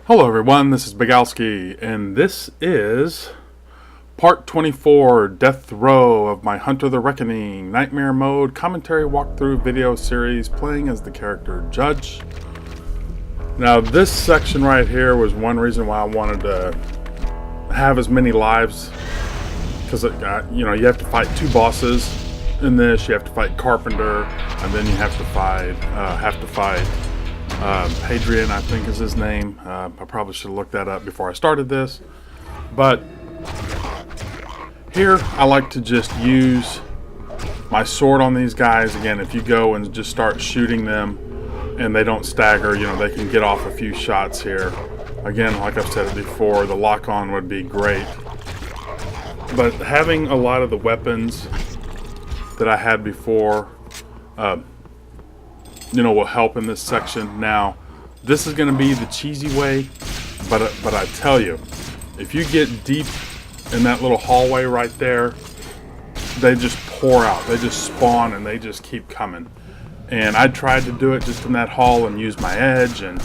Hello everyone, this is xBIGALSKIx, and this is part 24, Death Row of my Hunter the Reckoning Nightmare Mode commentary walkthrough video series playing as the character Judge. Now this section right here was one reason why I wanted to have as many lives, because you have to fight two bosses in this. You have to fight Carpenter, and then you have to fight Hadrian, I think is his name. I probably should have looked that up before I started this. But here, I like to just use my sword on these guys. Again, if you go and just start shooting them and they don't stagger, they can get off a few shots here. Again, like I've said it before, the lock-on would be great. But having a lot of the weapons that I had before, will help in this section. Now, this is going to be the cheesy way, but I tell you, if you get deep in that little hallway right there, they just pour out. They just spawn and they just keep coming. And I tried to do it just in that hall and use my edge and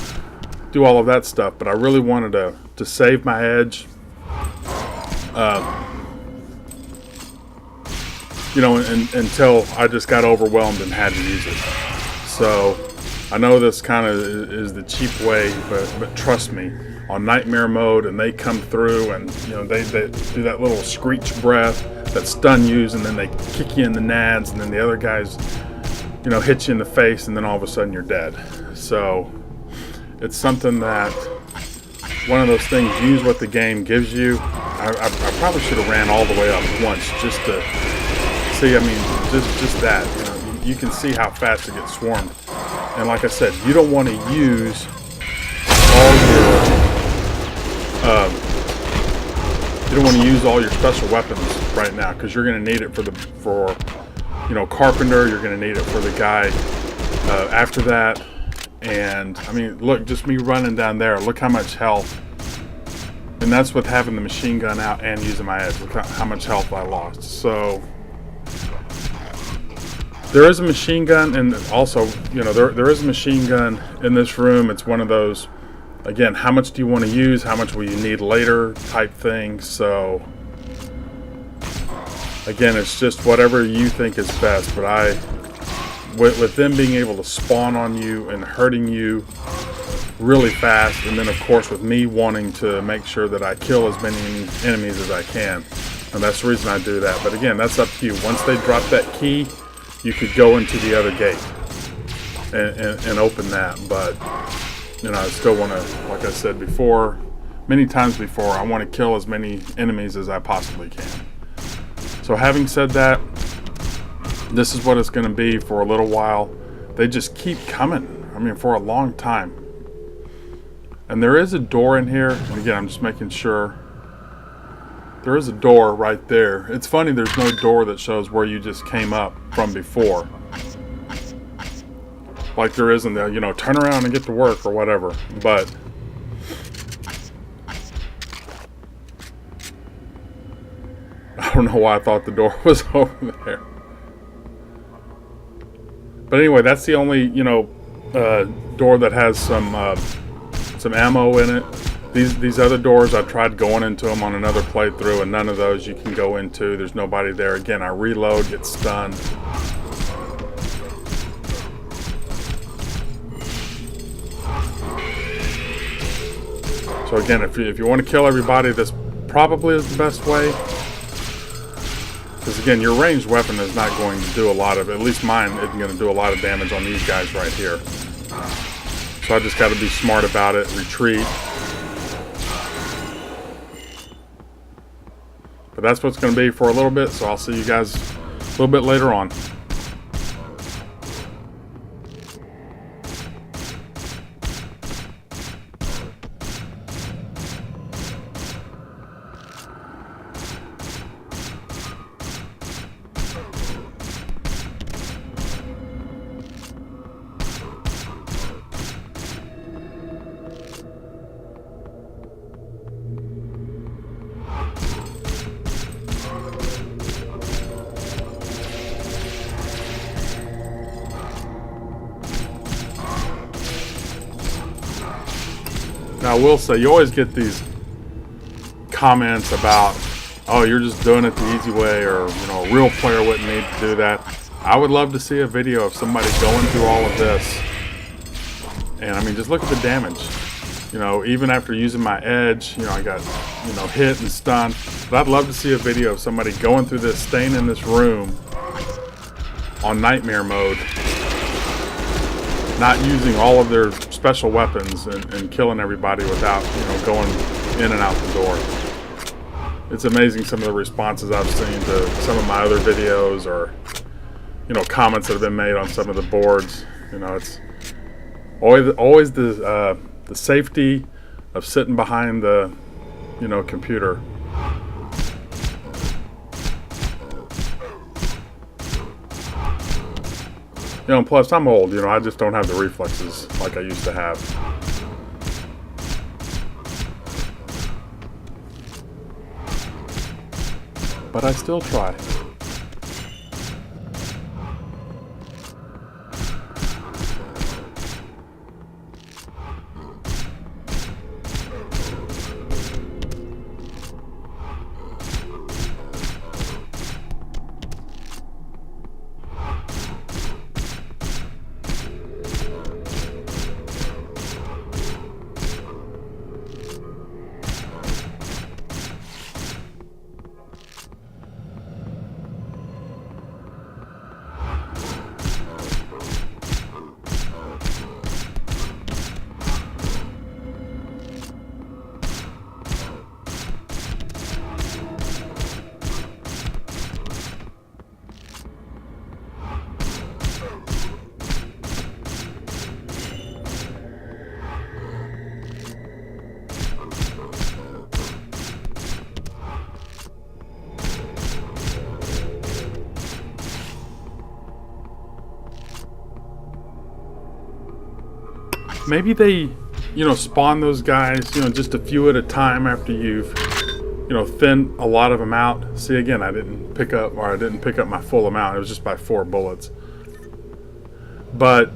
do all of that stuff, but I really wanted to save my edge. Until I just got overwhelmed and had to use it. So I know this kind of is the cheap way, but trust me, on Nightmare Mode, and they come through and they do that little screech breath that stun you, and then they kick you in the nads, and then the other guys hit you in the face, and then all of a sudden you're dead. So it's something that, one of those things, use what the game gives you. I probably should have ran all the way up once just to see. I mean, just that. You can see how fast it gets swarmed. And like I said, you don't want to use all your special weapons right now, because you're going to need it for Carpenter. You're going to need it for the guy after that. And I mean, look, just me running down there. Look how much health. And that's with having the machine gun out and using my edge. Look how much health I lost. So there is a machine gun, and also, there is a machine gun in this room. It's one of those, again, how much do you want to use, how much will you need later type thing. So, again, it's just whatever you think is best. But with them being able to spawn on you and hurting you really fast, and then, of course, with me wanting to make sure that I kill as many enemies as I can, and that's the reason I do that. But again, that's up to you. Once they drop that key, you could go into the other gate and open that. But I still want to, like I said before, many times before, I want to kill as many enemies as I possibly can. So having said that, this is what it's going to be for a little while. They just keep coming. I mean, for a long time. And there is a door in here. And again, I'm just making sure. There is a door right there. It's funny, there's no door that shows where you just came up from before. Like there is in the, turn around and get to work or whatever. But I don't know why I thought the door was over there. But anyway, that's the only, door that has some ammo in it. These other doors, I tried going into them on another playthrough, and none of those you can go into. There's nobody there. Again, I reload, get stunned. So again, if you want to kill everybody, this probably is the best way. Because again, your ranged weapon is not going to do a lot of, at least mine isn't going to do a lot of damage on these guys right here. So I just got to be smart about it, retreat. But that's what it's going to be for a little bit, so I'll see you guys a little bit later on. Now, I will say, you always get these comments about, oh, you're just doing it the easy way, or, you know, a real player wouldn't need to do that. I would love to see a video of somebody going through all of this. And, I mean, just look at the damage. You know, even after using my edge, you know, I got, you know, hit and stunned. But I'd love to see a video of somebody going through this, staying in this room on nightmare mode, not using all of their special weapons and killing everybody without, you know, going in and out the door. It's amazing some of the responses I've seen to some of my other videos, or, you know, comments that have been made on some of the boards. You know, it's always the safety of sitting behind the, you know, computer. You know, plus I'm old, you know, I just don't have the reflexes like I used to have. But I still try. Maybe they, you know, spawn those guys, you know, just a few at a time after you've, you know, thinned a lot of them out. See, again, I didn't pick up my full amount. It was just by 4 bullets. But,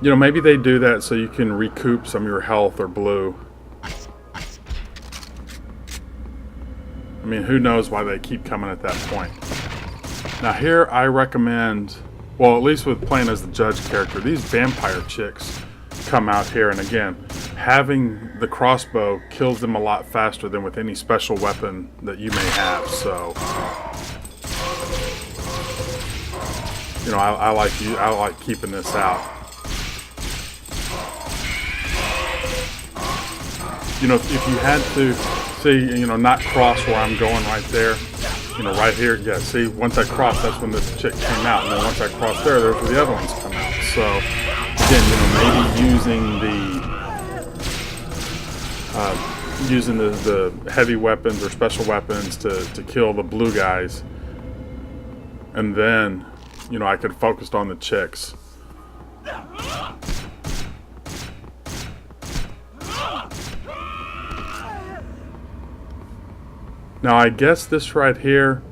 you know, maybe they do that so you can recoup some of your health or blue. I mean, who knows why they keep coming at that point. Now here I recommend, well, at least with playing as the judge character, these vampire chicks come out here, and again, having the crossbow kills them a lot faster than with any special weapon that you may have. So, you know, I like keeping this out. You know, if you had to see, you know, not cross where I'm going right there, you know, right here, yeah, see, once I crossed, that's when this chick came out, and then once I crossed there, there's where the other ones come out. So, again, you know, maybe using the heavy weapons or special weapons to kill the blue guys, and then, you know, I could focus on the chicks. Now, I guess this right here,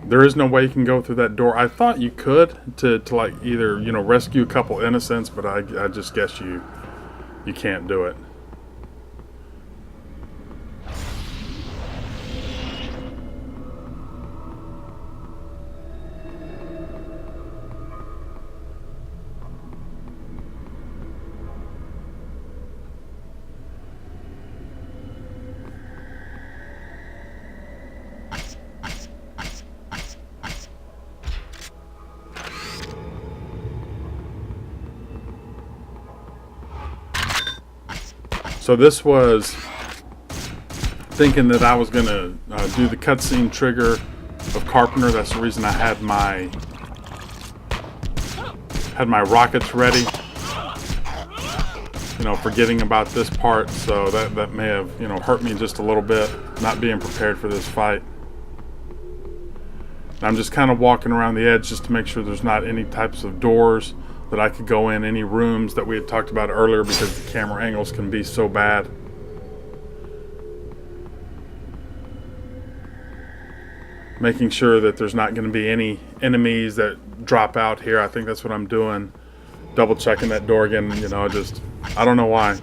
there is no way you can go through that door. I thought you could to like either, you know, rescue a couple innocents, but I just guess you can't do it. So this was thinking that I was going to do the cutscene trigger of Carpenter. That's the reason I had my rockets ready. You know, forgetting about this part, so that may have, you know, hurt me just a little bit, not being prepared for this fight. I'm just kind of walking around the edge just to make sure there's not any types of doors that I could go in, any rooms that we had talked about earlier, because the camera angles can be so bad. Making sure that there's not going to be any enemies that drop out here. I think that's what I'm doing. Double checking that door again, you know, I don't know why.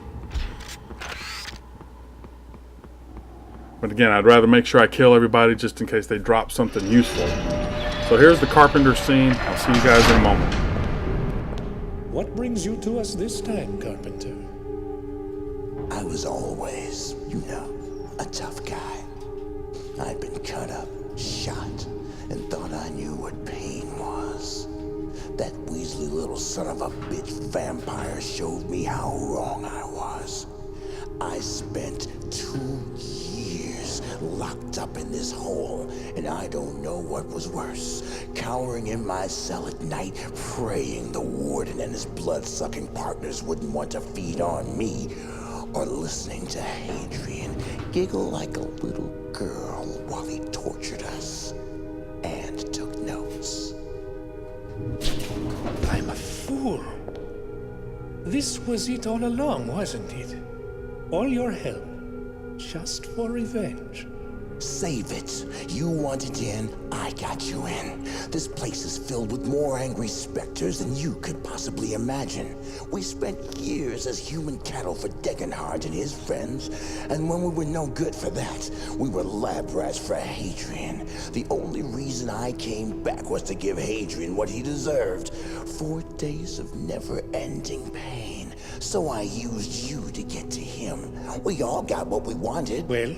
But again, I'd rather make sure I kill everybody just in case they drop something useful. So here's the Carpenter scene. I'll see you guys in a moment. What brings you to us this time, Carpenter? I was always, a tough guy. I'd been cut up, shot, and thought I knew what pain was. That Weasley little son of a bitch vampire showed me how wrong I was. I spent 2 years locked up in this hole, and I don't know what was worse. Cowering in my cell at night, praying the warden and his blood-sucking partners wouldn't want to feed on me, or listening to Hadrian giggle like a little girl while he tortured us and took notes. I'm a fool. This was it all along, wasn't it? All your help, just for revenge. Save it. You wanted in, I got you in. This place is filled with more angry specters than you could possibly imagine. We spent years as human cattle for Degenhard and his friends, and when we were no good for that, we were lab rats for Hadrian. The only reason I came back was to give Hadrian what he deserved. 4 days of never-ending pain. So I used you to get to him. We all got what we wanted. Well,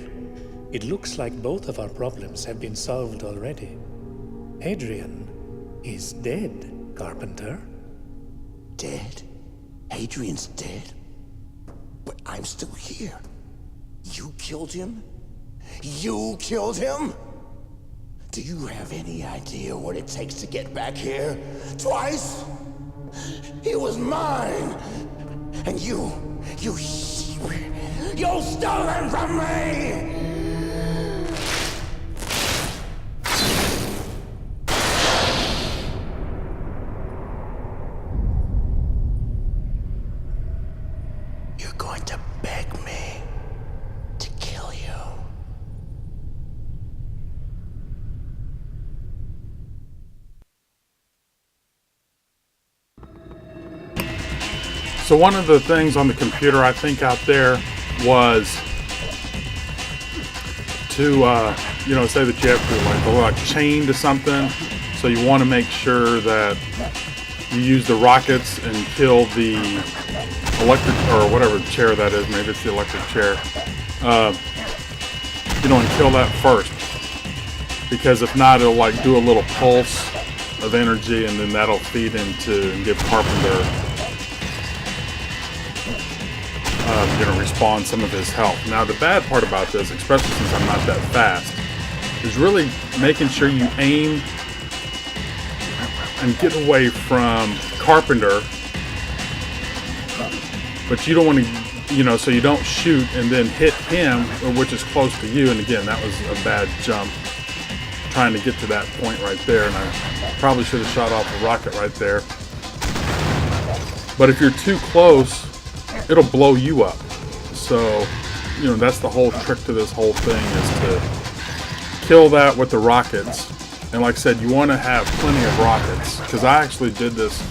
it looks like both of our problems have been solved already. Hadrian is dead, Carpenter. Dead? Hadrian's dead? But I'm still here. You killed him? You killed him? Do you have any idea what it takes to get back here? Twice? He was mine! And you stole him from me! You're going to beg me to kill you. So one of the things on the computer I think out there was to, say that you have to like chain to something. So you want to make sure that you use the rockets and kill the electric, or whatever chair that is. Maybe it's the electric chair. And kill that first. Because if not, it'll like do a little pulse of energy, and then that'll feed into and give Carpenter respawn some of his health. Now the bad part about this, especially since I'm not that fast, is really making sure you aim and get away from Carpenter, but you don't want to, so you don't shoot and then hit him, which is close to you. And again, that was a bad jump, trying to get to that point right there, and I probably should have shot off a rocket right there. But if you're too close, it'll blow you up. So, that's the whole trick to this whole thing, is to kill that with the rockets. And like I said, you want to have plenty of rockets, because I actually did this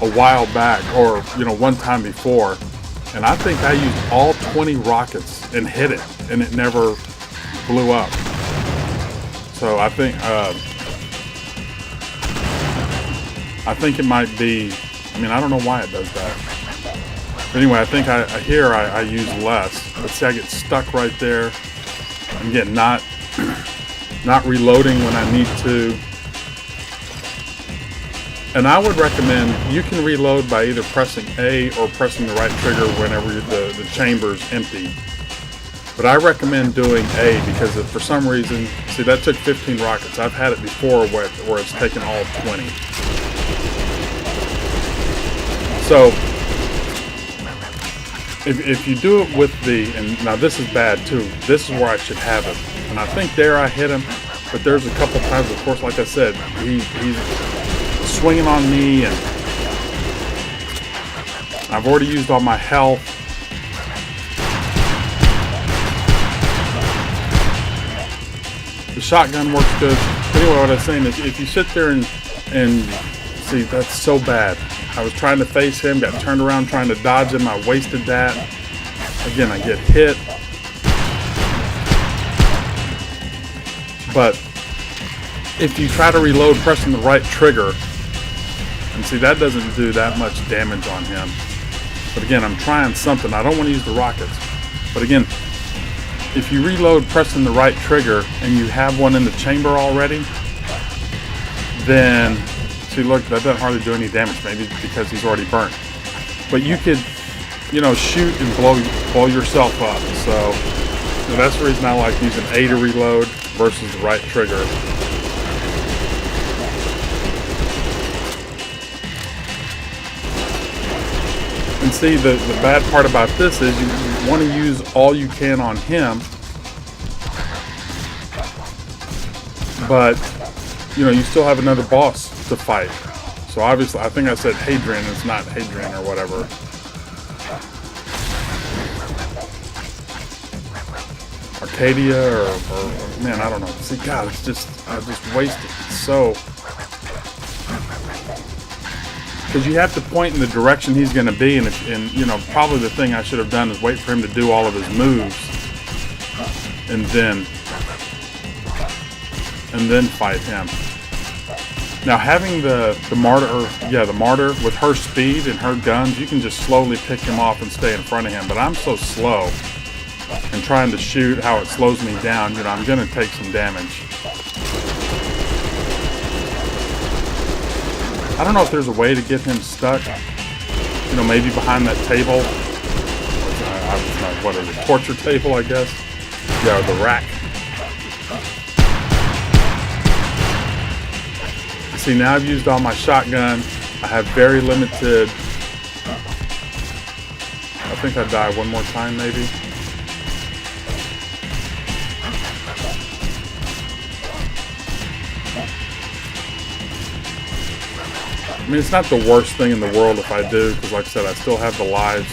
a while back, or one time before, and I think I used all 20 rockets and hit it, and it never blew up. So I think it might be, I don't know why it does that. But anyway, I think I use less. But see, I get stuck right there. I'm again not reloading when I need to. And I would recommend, you can reload by either pressing A or pressing the right trigger whenever the chamber's empty. But I recommend doing A, because if for some reason, see, that took 15 rockets. I've had it before where it's taken all 20. So if you do it with and now this is bad too, this is where I should have it. And I think there I hit him, but there's a couple times, of course, like I said, he's swinging on me, and I've already used all my health. The shotgun works good. Anyway, what I was saying is, if you sit there and see, that's so bad. I was trying to face him, got turned around trying to dodge him. I wasted that. Again, I get hit. But if you try to reload pressing the right trigger, and see, that doesn't do that much damage on him. But again, I'm trying something. I don't want to use the rockets. But again, if you reload pressing the right trigger and you have one in the chamber already, then, see, look, that doesn't hardly do any damage, maybe because he's already burnt. But you could, you know, shoot and blow yourself up. So that's the reason I like using A to reload versus the right trigger. And see, the bad part about this is you want to use all you can on him, but you know, you still have another boss to fight. So obviously, I think I said Hadrian, it's not Hadrian or whatever. Arcadia or man, I don't know. See, God, it's just, I just wasted it so. Because you have to point in the direction he's going to be, and you know, probably the thing I should have done is wait for him to do all of his moves, and then fight him. Now, having the martyr with her speed and her guns, you can just slowly pick him off and stay in front of him. But I'm so slow, and trying to shoot how it slows me down, you know, I'm going to take some damage. I don't know if there's a way to get him stuck, you know, maybe behind that table. What is it, torture table, I guess? Yeah, or the rack. See, now I've used all my shotgun. I have very limited. I think I die one more time, maybe. I mean, it's not the worst thing in the world if I do, because like I said, I still have the lives.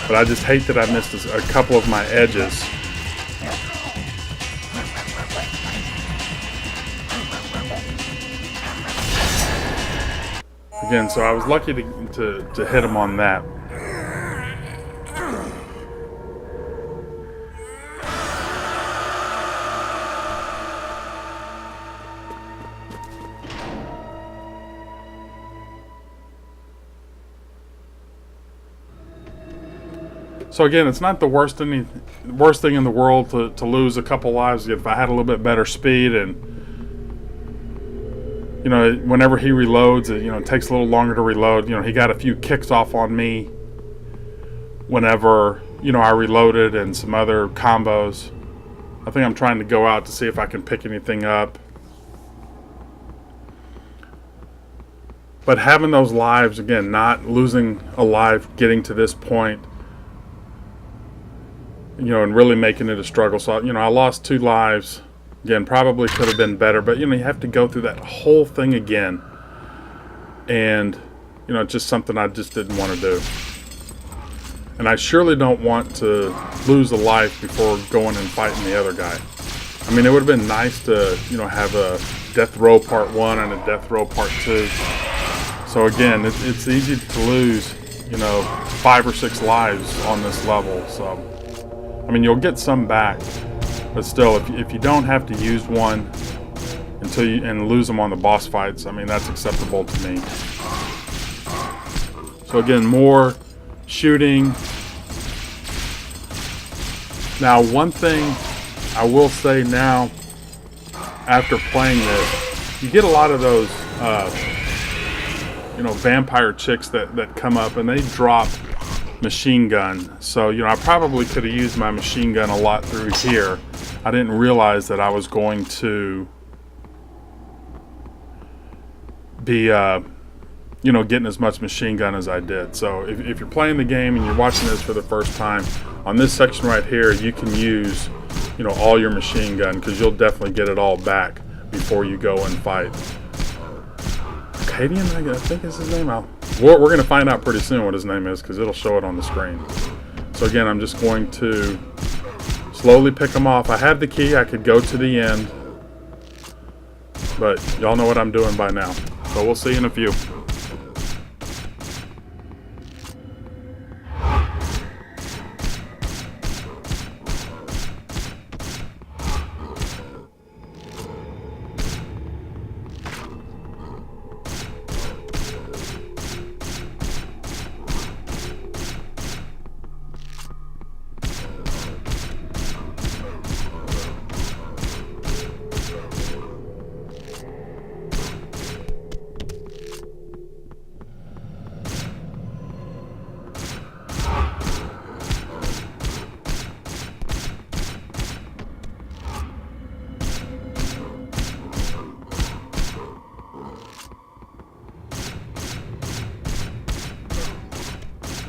But I just hate that I missed a couple of my edges. Again, so I was lucky to hit him on that. So again, it's not the worst thing in the world to lose a couple lives. If I had a little bit better speed, and you know, whenever he reloads, you know, it takes a little longer to reload. You know, he got a few kicks off on me whenever, you know, I reloaded, and some other combos. I think I'm trying to go out to see if I can pick anything up. But having those lives, again, not losing a life, getting to this point, you know, and really making it a struggle. So, you know, I lost 2 lives. Again, probably could have been better, but, you know, you have to go through that whole thing again. And, you know, it's just something I just didn't want to do. And I surely don't want to lose a life before going and fighting the other guy. I mean, it would have been nice to, you know, have a Death Row Part 1 and a Death Row Part 2. So again, it's easy to lose, you know, 5 or 6 lives on this level. So, I mean, you'll get some back, but still, if you don't have to use one until and lose them on the boss fights, I mean, that's acceptable to me. So again, more shooting. Now, one thing I will say now, after playing this, you get a lot of those, you know, vampire chicks that come up, and they drop machine gun. So, you know, I probably could have used my machine gun a lot through here. I didn't realize that I was going to be, you know, getting as much machine gun as I did. So if you're playing the game and you're watching this for the first time, on this section right here, you can use, you know, all your machine gun, because you'll definitely get it all back before you go and fight. Arkady, I think is his name. We're going to find out pretty soon what his name is, because it'll show it on the screen. So again, I'm just going to slowly pick them off. I have the key. I could go to the end. But y'all know what I'm doing by now. So we'll see you in a few.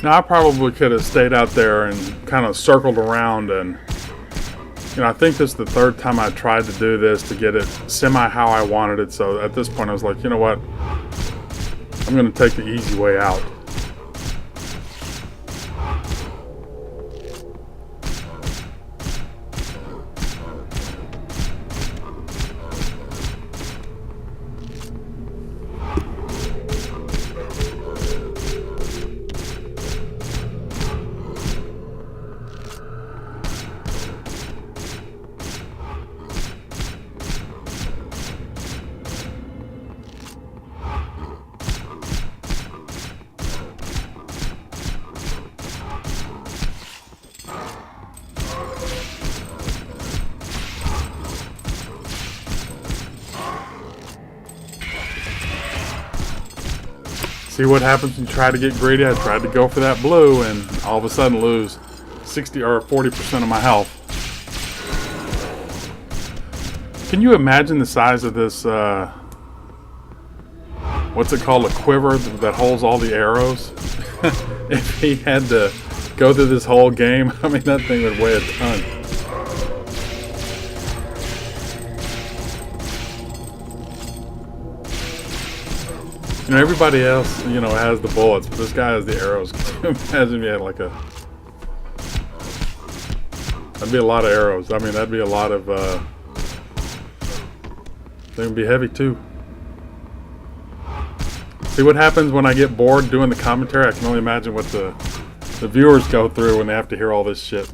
Now, I probably could have stayed out there and kind of circled around, and I think this is the third time I tried to do this to get it semi how I wanted it. So at this point I was like, you know what, I'm going to take the easy way out. See what happens when you try to get greedy? I tried to go for that blue and all of a sudden lose 60 or 40% of my health. Can you imagine the size of this, what's it called, a quiver that holds all the arrows? If he had to go through this whole game, I mean, that thing would weigh a ton. Everybody else, has the bullets, but this guy has the arrows. Can you imagine if he had like that'd be a lot of arrows. I mean, that'd be a lot of, they would be heavy too. See what happens when I get bored doing the commentary? I can only imagine what the viewers go through when they have to hear all this shit.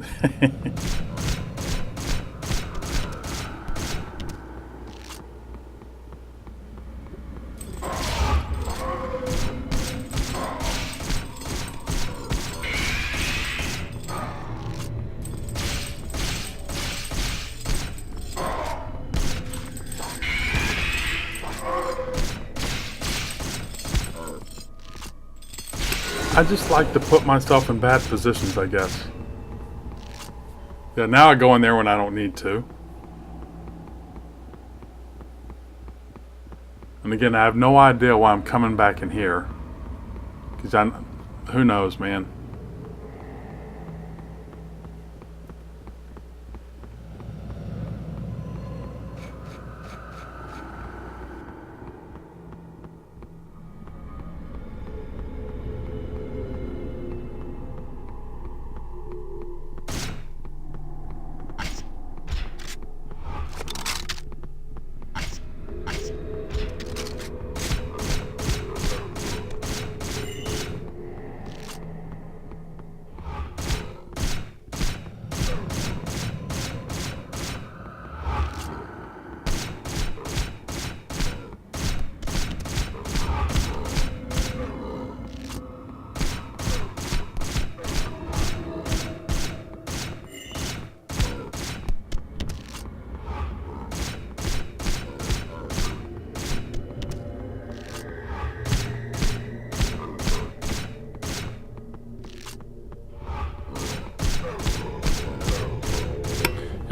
I just like to put myself in bad positions, I guess. Yeah, now I go in there when I don't need to. And again, I have no idea why I'm coming back in here. Because who knows, man.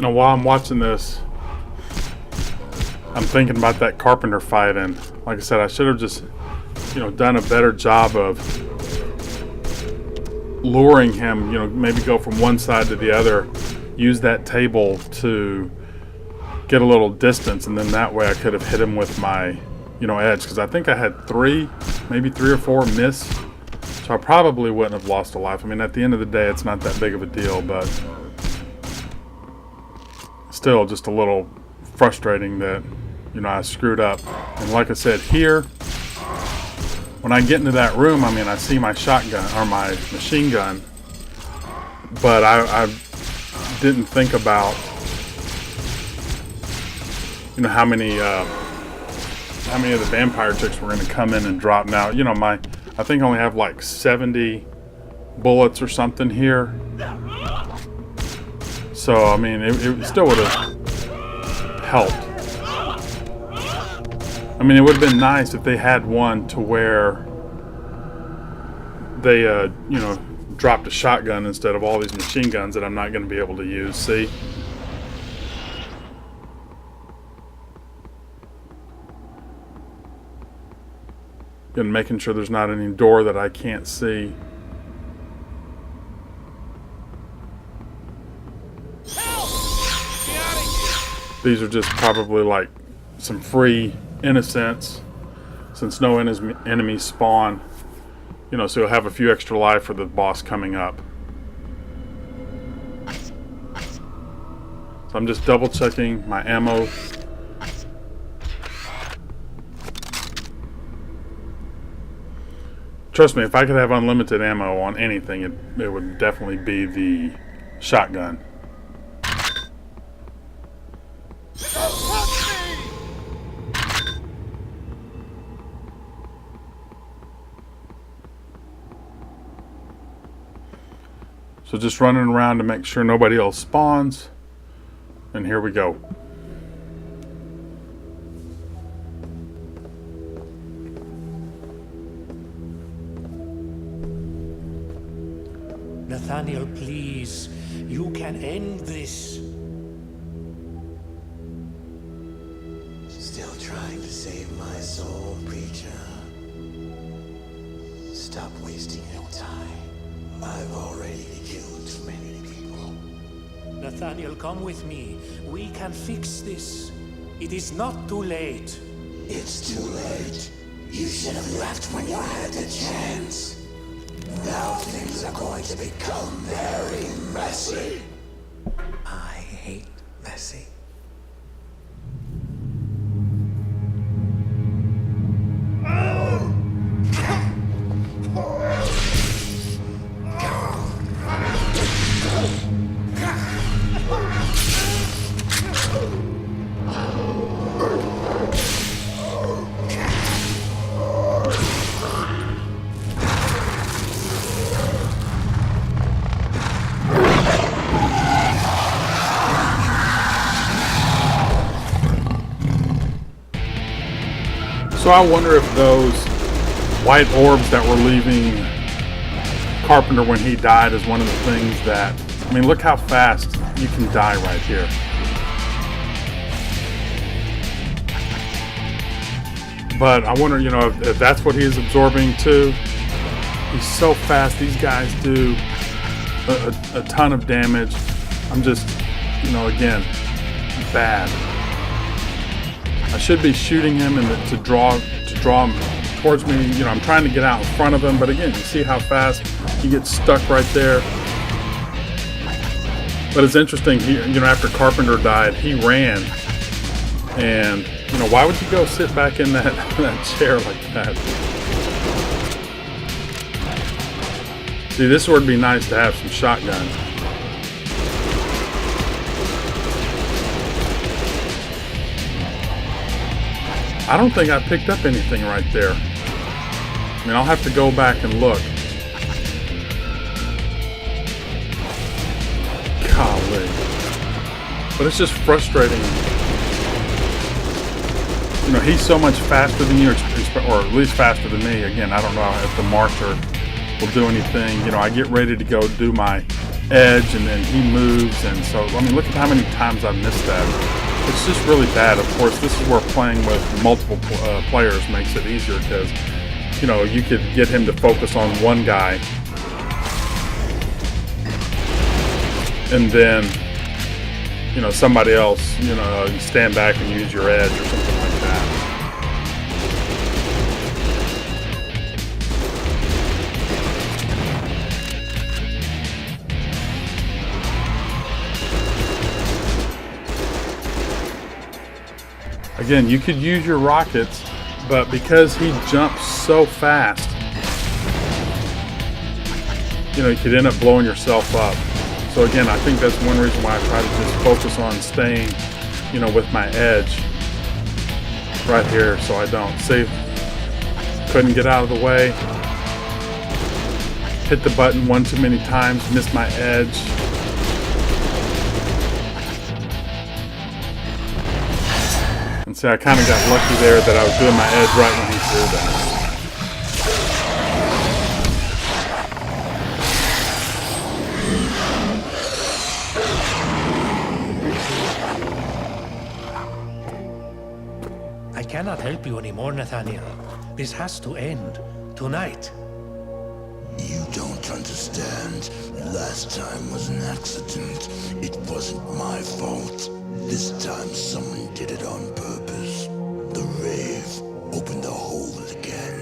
While I'm watching this, I'm thinking about that Carpenter fight, and like I said, I should have just, done a better job of luring him, maybe go from one side to the other, use that table to get a little distance, and then that way I could have hit him with my, edge, because I think I had maybe three or four miss, so I probably wouldn't have lost a life. I mean, at the end of the day, it's not that big of a deal, but still just a little frustrating that I screwed up. And like I said, here when I get into that room, I mean, I see my shotgun or my machine gun, but I didn't think about how many of the vampire chicks were going to come in and drop. Now I think I only have like 70 bullets or something here. So, I mean, it still would have helped. I mean, it would have been nice if they had one to where they, dropped a shotgun instead of all these machine guns that I'm not going to be able to use. See? And making sure there's not any door that I can't see. These are just probably like some free innocents, since no enemies spawn. You know, so you'll have a few extra life for the boss coming up. So I'm just double checking my ammo. Trust me, if I could have unlimited ammo on anything, it would definitely be the shotgun. So just running around to make sure nobody else spawns. And here we go. Nathaniel, please. You can end this. Still trying to save my soul, preacher. Stop wasting your time. I've already killed too many people. Nathaniel, come with me. We can fix this. It is not too late. It's too late. You should have left when you had the chance. Now things are going to become very messy. I hate messy. So I wonder if those white orbs that were leaving Carpenter when he died is one of the things that, I mean, look how fast you can die right here. But I wonder, you know, if that's what he is absorbing too. He's so fast. These guys do a ton of damage. I'm just, you know, again, bad. I should be shooting him and to draw him towards me. You know, I'm trying to get out in front of him, but again, you see how fast he gets stuck right there. But it's interesting, you know, after Carpenter died, he ran. And, you know, why would you go sit back in that chair like that? See, this would be nice to have some shotguns. I don't think I picked up anything right there. I mean, I'll have to go back and look. Golly. But it's just frustrating. You know, he's so much faster than you, or at least faster than me. Again, I don't know if the marker will do anything. You know, I get ready to go do my edge, and then he moves, and so, I mean, look at how many times I've missed that. It's just really bad. Of course, this is where playing with multiple players makes it easier, because, you know, you could get him to focus on one guy, and then, you know, somebody else, you know, you stand back and use your edge or something like that. Again, you could use your rockets, but because he jumps so fast, you know, you could end up blowing yourself up. So again, I think that's one reason why I try to just focus on staying, you know, with my edge right here, so I don't. See, couldn't get out of the way. Hit the button one too many times, missed my edge. And see, I kind of got lucky there that I was doing my edge right when he threw that. I cannot help you anymore, Nathaniel. This has to end tonight. You don't understand. understand. Last time was an accident. It wasn't my fault. This time someone did it on purpose. The rave opened the hole again.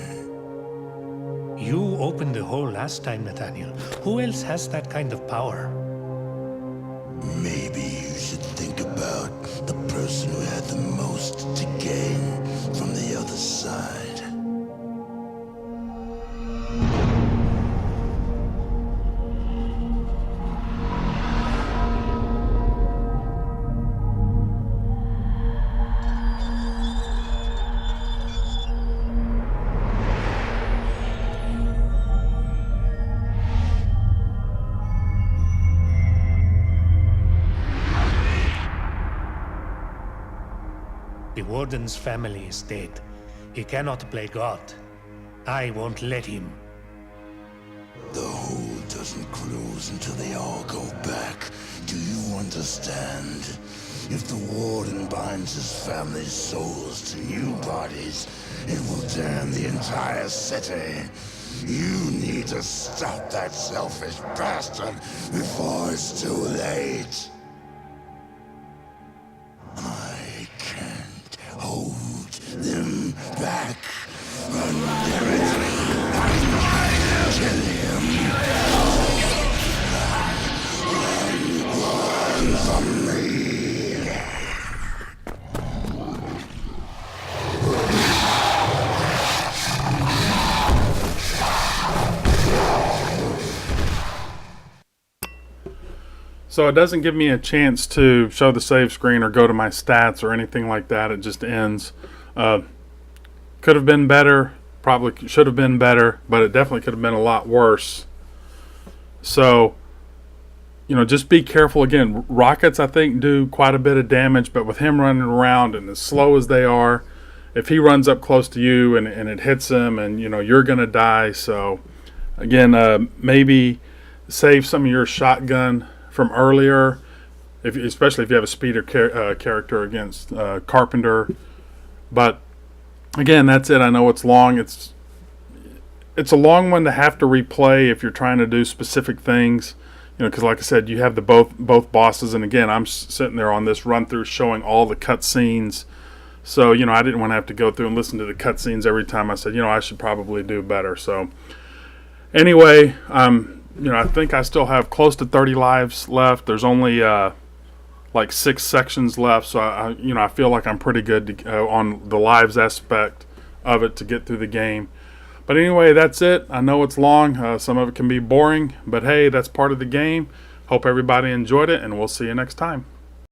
You opened the hole last time, Nathaniel. Who else has that kind of power? Maybe you should think about the person who had the most to gain from the other side. The Warden's family is dead. He cannot play God. I won't let him. The hole doesn't close until they all go back. Do you understand? If the Warden binds his family's souls to new bodies, it will damn the entire city. You need to stop that selfish bastard before it's too late. I can't hold them back. Kill him. Run from me. So it doesn't give me a chance to show the save screen or go to my stats or anything like that. It just ends. Could have been better. Probably should have been better, but it definitely could have been a lot worse. So, just be careful. Again, rockets, I think, do quite a bit of damage, but with him running around and as slow as they are, if he runs up close to you and it hits him and, you're going to die. So, again, maybe save some of your shotgun from earlier, especially if you have a speeder character against Carpenter. But again, that's it. I know it's long. It's a long one to have to replay if you're trying to do specific things, because like I said, you have the both bosses, and again, I'm sitting there on this run through showing all the cutscenes. So I didn't want to have to go through and listen to the cutscenes every time. I said, I should probably do better. So anyway, I think I still have close to 30 lives left. There's only like 6 sections left, so I feel like I'm pretty good to, on the lives aspect of it to get through the game. But anyway, that's it. I know it's long. Some of it can be boring, but hey, that's part of the game. Hope everybody enjoyed it, and we'll see you next time.